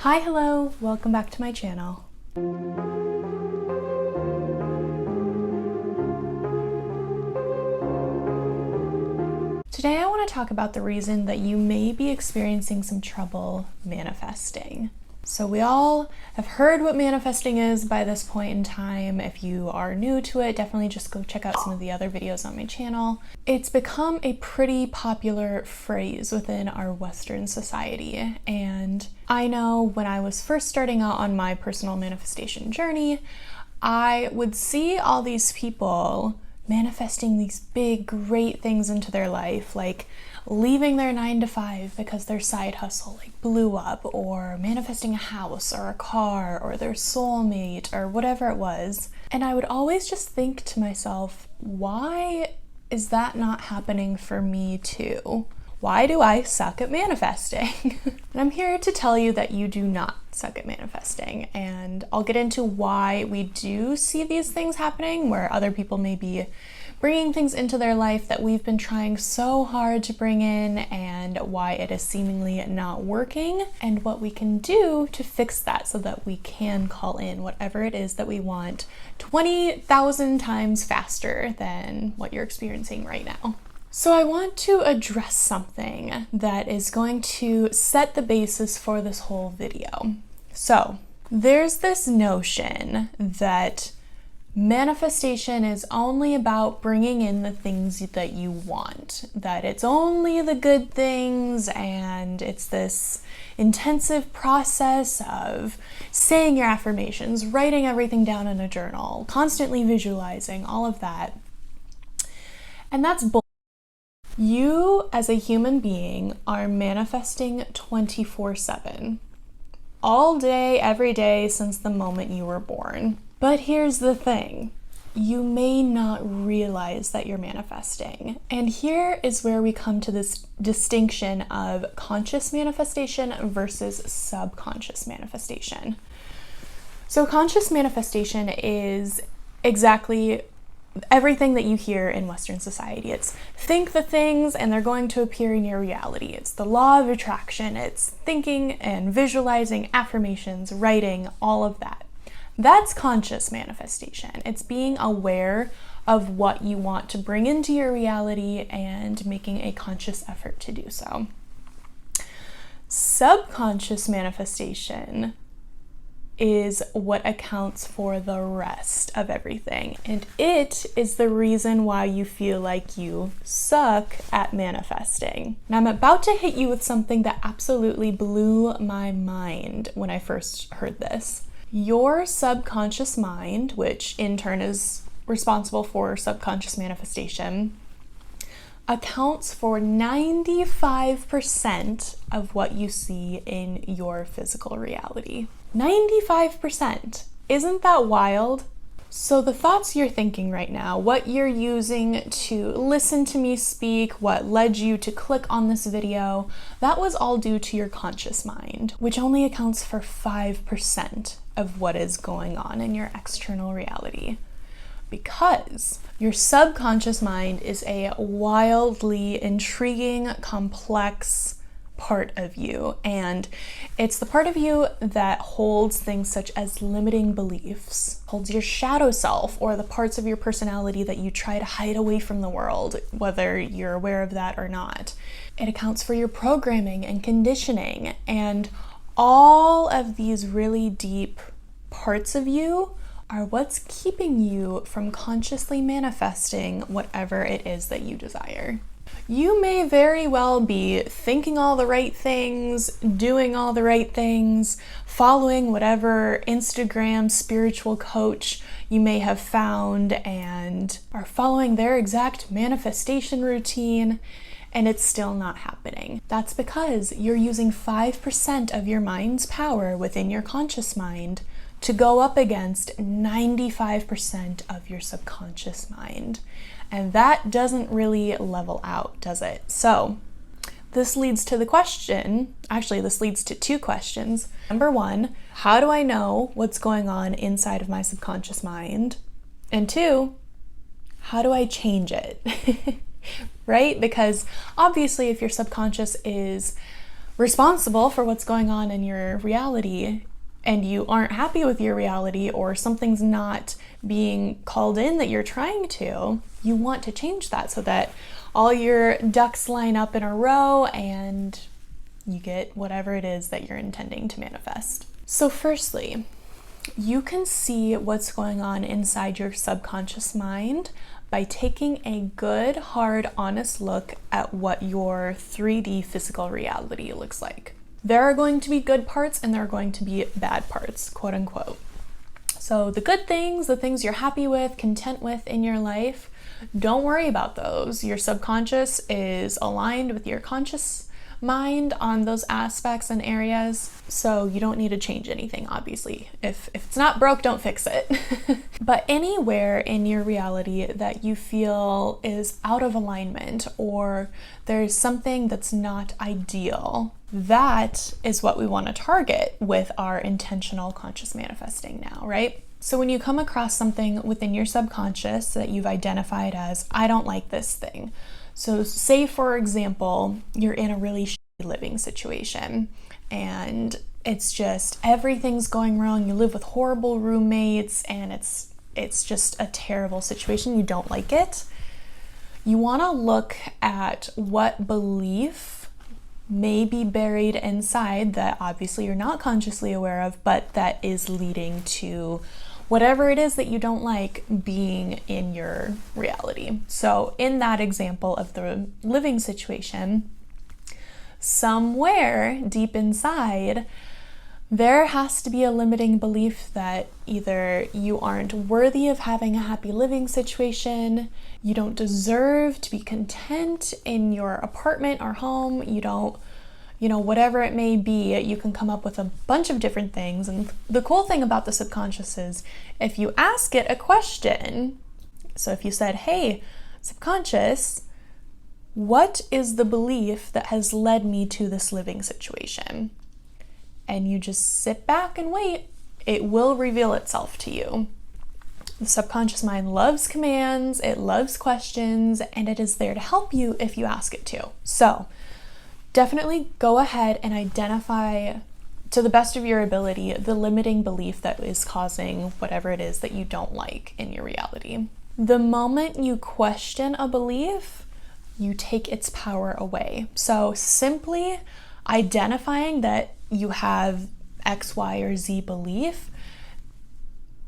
Hi, hello, welcome back to my channel. Today I want to talk about the reason that you may be experiencing some trouble manifesting. So we all have heard what manifesting is by this point in time. If you are new to it, definitely just go check out some of the other videos on my channel. It's become a pretty popular phrase within our Western society. And I know when I was first starting out on my personal manifestation journey, I would see all these people manifesting these big, great things into their life, like leaving their 9-to-5 because their side hustle blew up, or manifesting a house or a car or their soulmate or whatever it was. And I would always just think to myself, why is that not happening for me too? Why do I suck at manifesting? And I'm here to tell you that you do not suck at manifesting, and I'll get into why we do see these things happening where other people may be bringing things into their life that we've been trying so hard to bring in, and why it is seemingly not working, and what we can do to fix that so that we can call in whatever it is that we want 20,000 times faster than what you're experiencing right now. So I want to address something that is going to set the basis for this whole video. So there's this notion that manifestation is only about bringing in the things that you want, that it's only the good things, and it's this intensive process of saying your affirmations, writing everything down in a journal, constantly visualizing, all of that. And that's bull. You as a human being are manifesting 24/7, all day, every day since the moment you were born. But here's the thing, you may not realize that you're manifesting. And here is where we come to this distinction of conscious manifestation versus subconscious manifestation. So conscious manifestation is exactly everything that you hear in Western society. It's think the things and they're going to appear in your reality. It's the law of attraction. It's thinking and visualizing, affirmations, writing, all of that. That's conscious manifestation. It's being aware of what you want to bring into your reality and making a conscious effort to do so. Subconscious manifestation is what accounts for the rest of everything. And it is the reason why you feel like you suck at manifesting. And I'm about to hit you with something that absolutely blew my mind when I first heard this. Your subconscious mind, which in turn is responsible for subconscious manifestation, accounts for 95% of what you see in your physical reality. 95%. Isn't that wild? So the thoughts you're thinking right now, what you're using to listen to me speak, what led you to click on this video, that was all due to your conscious mind, which only accounts for 5% of what is going on in your external reality. Because your subconscious mind is a wildly intriguing, complex part of you, and it's the part of you that holds things such as limiting beliefs, holds your shadow self, or the parts of your personality that you try to hide away from the world, whether you're aware of that or not. It accounts for your programming and conditioning, and all of these really deep parts of you are what's keeping you from consciously manifesting whatever it is that you desire. You may very well be thinking all the right things, doing all the right things, following whatever Instagram spiritual coach you may have found, and are following their exact manifestation routine, and it's still not happening. That's because you're using 5% of your mind's power within your conscious mind to go up against 95% of your subconscious mind. And that doesn't really level out, does it? So this leads to the question, actually this leads to two questions. Number one, how do I know what's going on inside of my subconscious mind? And two, how do I change it? Right? Because obviously if your subconscious is responsible for what's going on in your reality and you aren't happy with your reality, or something's not being called in that you're trying to, you want to change that so that all your ducks line up in a row and you get whatever it is that you're intending to manifest. So firstly, you can see what's going on inside your subconscious mind by taking a good, hard, honest look at what your 3D physical reality looks like. There are going to be good parts and there are going to be bad parts, quote unquote. So the good things, the things you're happy with, content with in your life, don't worry about those. Your subconscious is aligned with your conscious mind on those aspects and areas, so you don't need to change anything, obviously. If it's not broke, don't fix it. But anywhere in your reality that you feel is out of alignment or there's something that's not ideal, that is what we want to target with our intentional conscious manifesting now, right? So when you come across something within your subconscious that you've identified as, I don't like this thing. So say, for example, you're in a really shitty living situation and it's just everything's going wrong. You live with horrible roommates and it's just a terrible situation. You don't like it. You want to look at what belief may be buried inside that obviously you're not consciously aware of, but that is leading to whatever it is that you don't like being in your reality. So in that example of the living situation, somewhere deep inside, there has to be a limiting belief that either you aren't worthy of having a happy living situation, you don't deserve to be content in your apartment or home, you don't, whatever it may be, you can come up with a bunch of different things. And the cool thing about the subconscious is if you ask it a question, so if you said, hey, subconscious, what is the belief that has led me to this living situation? And you just sit back and wait, it will reveal itself to you. The subconscious mind loves commands, it loves questions, and it is there to help you if you ask it to. So definitely go ahead and identify, to the best of your ability, the limiting belief that is causing whatever it is that you don't like in your reality. The moment you question a belief, you take its power away. So simply identifying that you have X, Y, or Z belief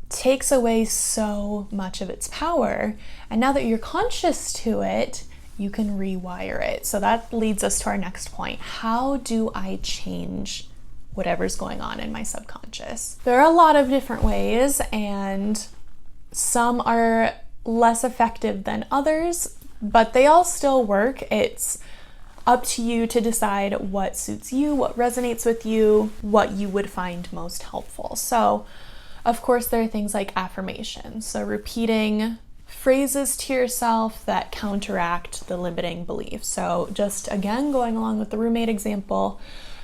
takes away so much of its power. And now that you're conscious to it, you can rewire it. So that leads us to our next point. How do I change whatever's going on in my subconscious? There are a lot of different ways, and some are less effective than others, but they all still work. It's up to you to decide what suits you, what resonates with you, what you would find most helpful. So, of course, there are things like affirmations. So repeating phrases to yourself that counteract the limiting belief. So just again, going along with the roommate example,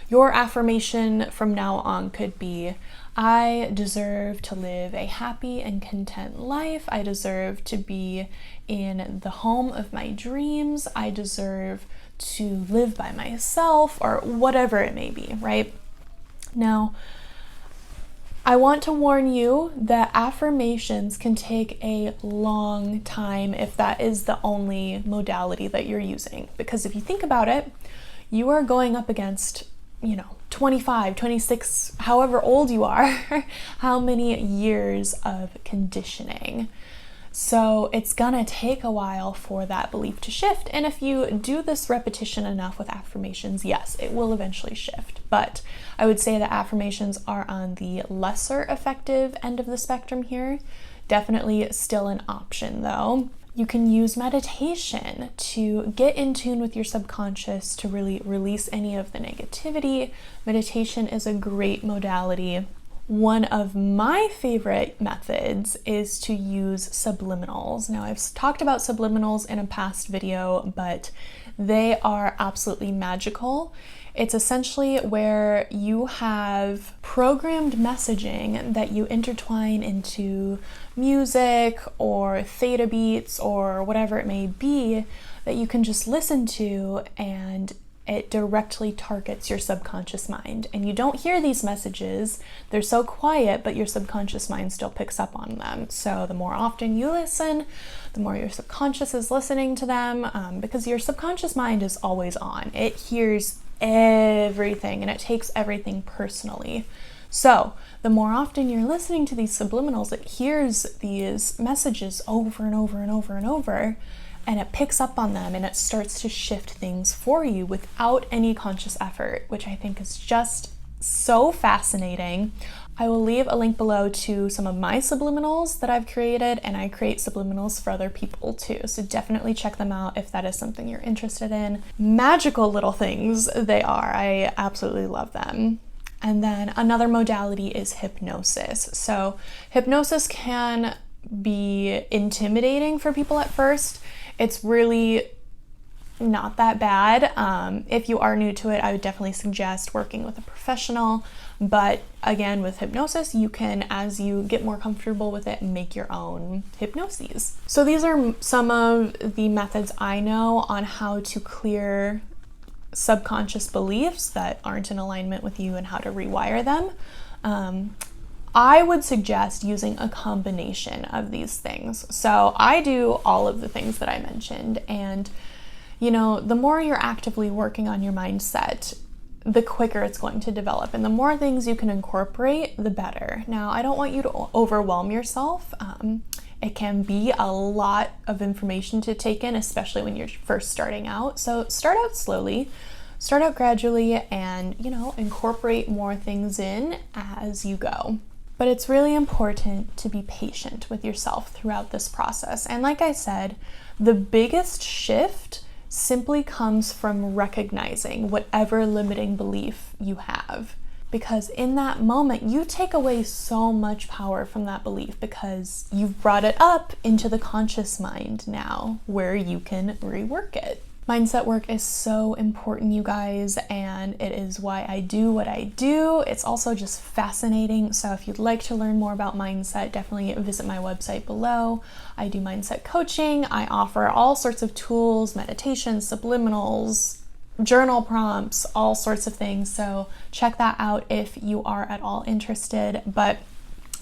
your affirmation from now on could be, I deserve to live a happy and content life. I deserve to be in the home of my dreams. I deserve to live by myself, or whatever it may be, right? Now, I want to warn you that affirmations can take a long time if that is the only modality that you're using. Because if you think about it, you are going up against, 25, 26, however old you are, how many years of conditioning. So it's gonna take a while for that belief to shift. And if you do this repetition enough with affirmations, yes, it will eventually shift. But I would say that affirmations are on the lesser effective end of the spectrum here. Definitely still an option though. You can use meditation to get in tune with your subconscious to really release any of the negativity. Meditation is a great modality. One of my favorite methods is to use subliminals. Now, I've talked about subliminals in a past video, but they are absolutely magical. It's essentially where you have programmed messaging that you intertwine into music or theta beats or whatever it may be that you can just listen to, and it directly targets your subconscious mind. And you don't hear these messages, they're so quiet, but your subconscious mind still picks up on them. So the more often you listen, the more your subconscious is listening to them, because your subconscious mind is always on. It hears everything and it takes everything personally. So the more often you're listening to these subliminals, it hears these messages over and over and over and over, and it picks up on them and it starts to shift things for you without any conscious effort, which I think is just so fascinating. I will leave a link below to some of my subliminals that I've created, and I create subliminals for other people too. So definitely check them out if that is something you're interested in. Magical little things they are. I absolutely love them. And then another modality is hypnosis. So hypnosis can be intimidating for people at first. It's really not that bad. If you are new to it, I would definitely suggest working with a professional. But again, with hypnosis, you can, as you get more comfortable with it, make your own hypnoses. So these are some of the methods I know on how to clear subconscious beliefs that aren't in alignment with you and how to rewire them. I would suggest using a combination of these things. So I do all of the things that I mentioned, and you know, the more you're actively working on your mindset, the quicker it's going to develop, and the more things you can incorporate, the better. Now, I don't want you to overwhelm yourself. It can be a lot of information to take in, especially when you're first starting out. So start out slowly, start out gradually, and, you know, incorporate more things in as you go. But it's really important to be patient with yourself throughout this process. And like I said, the biggest shift simply comes from recognizing whatever limiting belief you have. Because in that moment, you take away so much power from that belief because you've brought it up into the conscious mind now, where you can rework it. Mindset work is so important, you guys, and it is why I do what I do. It's also just fascinating. So if you'd like to learn more about mindset, definitely visit my website below. I do mindset coaching. I offer all sorts of tools, meditations, subliminals, journal prompts, all sorts of things. So check that out if you are at all interested. But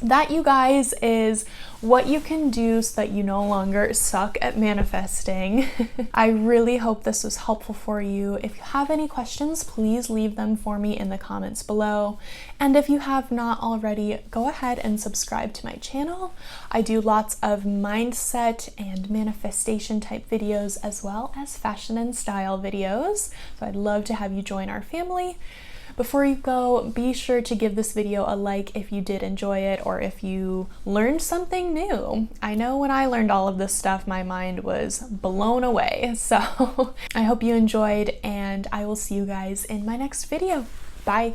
that, you guys, is what you can do so that you no longer suck at manifesting. I really hope this was helpful for you. If you have any questions, please leave them for me in the comments below. And if you have not already, go ahead and subscribe to my channel. I do lots of mindset and manifestation type videos, as well as fashion and style videos. So I'd love to have you join our family. Before you go, be sure to give this video a like if you did enjoy it or if you learned something new. I know when I learned all of this stuff, my mind was blown away. So I hope you enjoyed, and I will see you guys in my next video. Bye.